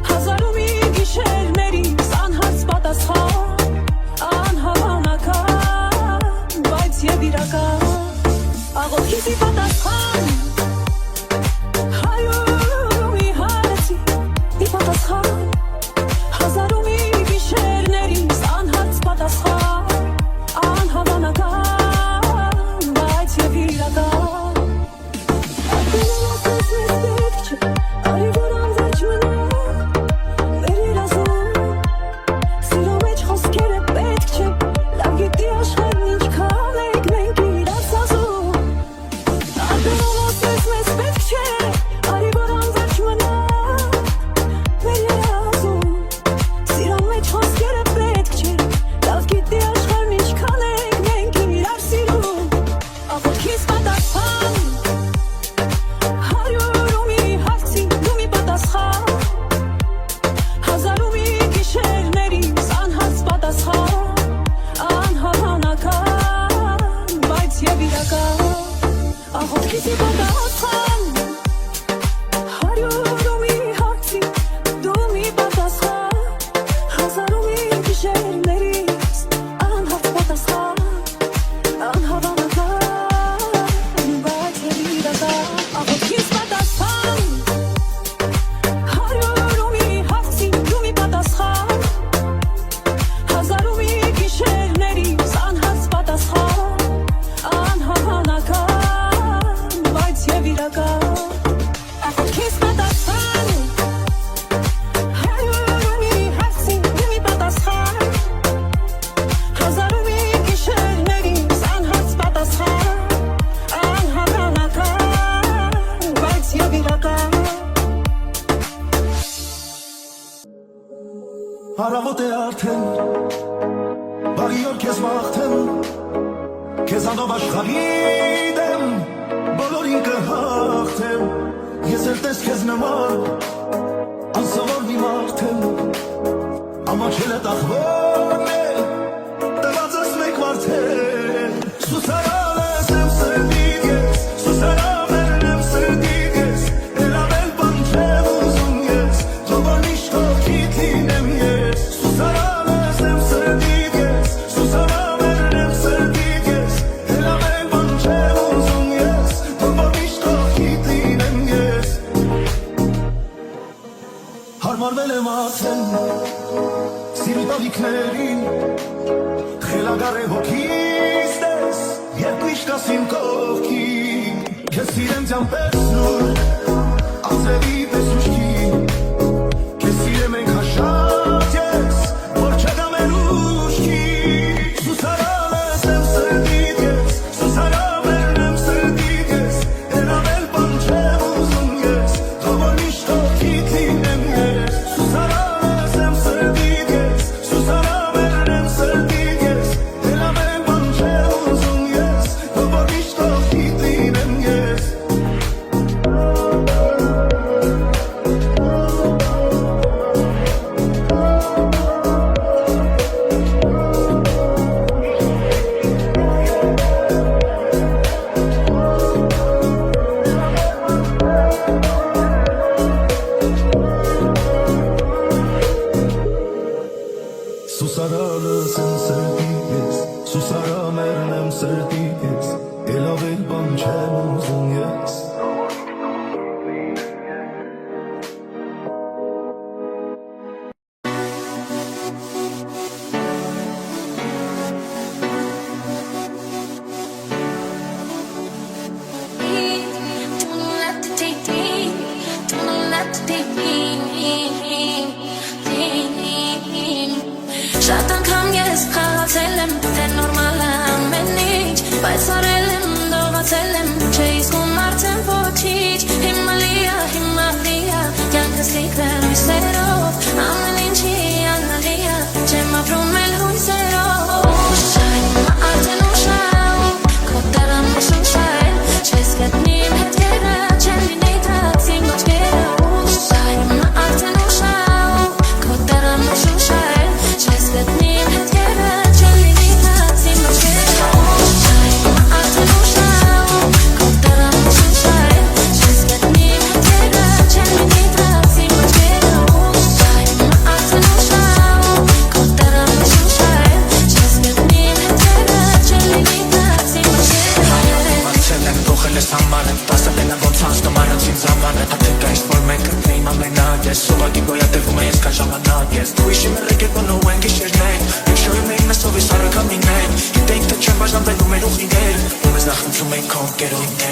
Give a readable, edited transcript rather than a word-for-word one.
Հազարումի գիշերներից անհարց պատասխան Աղոտ է արդեն Բարի օր քեզ մաղթեմ Քեզանով աշխարհի դեմ Բոլորին կհաղթեմ Ես էլ տես քեզ նման Անսովոր մի մարդ եմ Ամաչել է տախվորն է Տված ես մեկ վարդել Սուսարան ես եմ սրդիդ ես Սուսարավերն եմ սրդիդ ես Էլ ավել բան չեմ ուզում ես Թողոր միշտով քիթ լինեմ ես Սուսարան ես եմ սրդիդ ես Սուսարավերն եմ սրդիդ ես Էլ ավել բան չեմ ուզում ես Թողոր միշտով քիթ լինեմ ես Հարմարվել եմ ասեմ Սիրի տավիքներին Խելագար է հոգիս դես Երբ միշտ ասիմ կողքին Քեզ սիրեմ ձյան պես նոր Անձրևի պես ուշքի Քեզ սիրեմ ենք հաշատ ես Որ չգամ էլ ուշքի Սուսարան ես եմ սրդիդ ես Սուսարավերն եմ սրդիդ ես Էլ ավել բան չեմ ուզում ես Թողոր միշտով քիթ լինեմ ես Սուսարան ես եմ սրդիդ ես Սուսարավերն եմ սրդիդ ես Էլ ավել բան չեմ ուզում ես Թողոր միշտով քիթ լինեմ ես Սուսարալս եմ սրդիդ ես Սուսարամերն եմ սրդիդ ես Էլ ավել բան չեմ ուզում ես Շատ անգամ ես խաղացել եմ, թե նորմալ է ամեն ինչ Բայց արել եմ, դողացել եմ, չէի զգում արդեն ոչինչ Հիմա լիա, կյանքս լիքն է լույսերով Ամեն ինչի անալի է, չեմ ապրում էլ հույսերով Ուշա, հիմա արդեն ուշա, քո տեղը մշուշա է Չես գտնի իմ հետքերը, չեն լինի դրանց իմ ոչքերը Ուշա, հիմա արդեն ուշա, քո տեղը մշուշա է Չես գտնի իմ հետքերը, չեն լինի դրանց իմ ոչքերը Ուշա, հիմա արդեն ուշա, քո տեղը մշուշա է Չես գտնի իմ հետքերը, չեն լինի դրանց իմ ոչքերը Ուշա, հիմա արդեն ուշա, քո տեղը մշուշա է Չես գտնի իմ հետքերը, չեն լինի դրանց իմ ոչքերը Մացել եմ, փոխել ես համարը Տասել են ոնց անցնում առանցին զամանը Հատեք այս որ մենք ընկնեին ամենակ Ես ուղղակի գոյատևում է ես կան ժամանակ Ես դու իշի մեր եկեքոն ու են գիշերներ Մենք շոյում էին մեզ ով ես առակամիններ Գիտեինք թե չեմ բաժանվելու մեր ուղիներ Ու մեզ նախնցում էին քո ընկերոյին